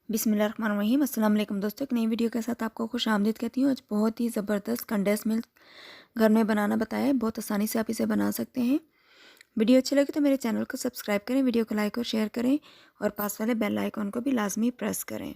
बिस्मिल्लाहिर्रहमानिर्रहीम। अस्सलाम वालेकुम दोस्तों, एक नई वीडियो के साथ आपको खुश आमदीद कहती हूँ। आज बहुत ही ज़बरदस्त कंडेंस मिल्क घर में बनाना बताया है। बहुत आसानी से आप इसे बना सकते हैं। वीडियो अच्छी लगी तो मेरे चैनल को सब्सक्राइब करें, वीडियो को लाइक और शेयर करें और पास वाले बेल आइकॉन को भी लाजमी प्रेस करें।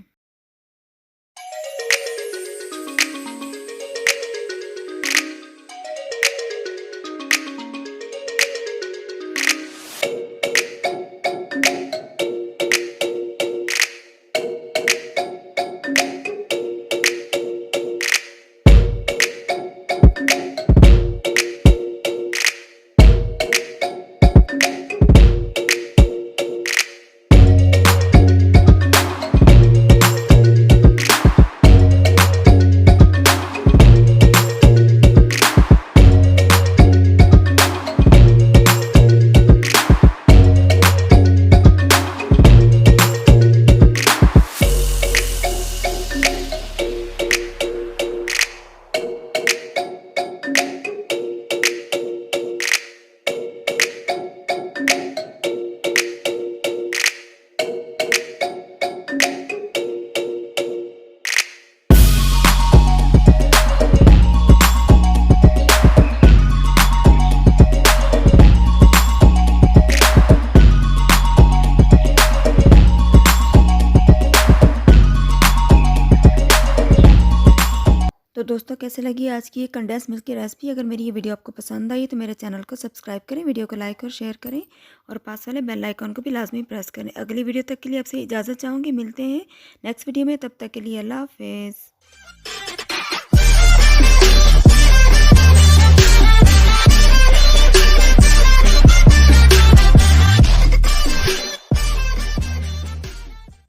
तो दोस्तों, कैसे लगी आज की ये कंडेंस मिल्क की रेसिपी? अगर मेरी ये वीडियो आपको पसंद आई तो मेरे चैनल को सब्सक्राइब करें, वीडियो को लाइक और शेयर करें और पास वाले बेल आइकॉन को भी लाजमी प्रेस करें। अगली वीडियो तक के लिए आपसे इजाज़त चाहूँगी। मिलते हैं नेक्स्ट वीडियो में, तब तक के लिए अल्लाह हाफ़िज़।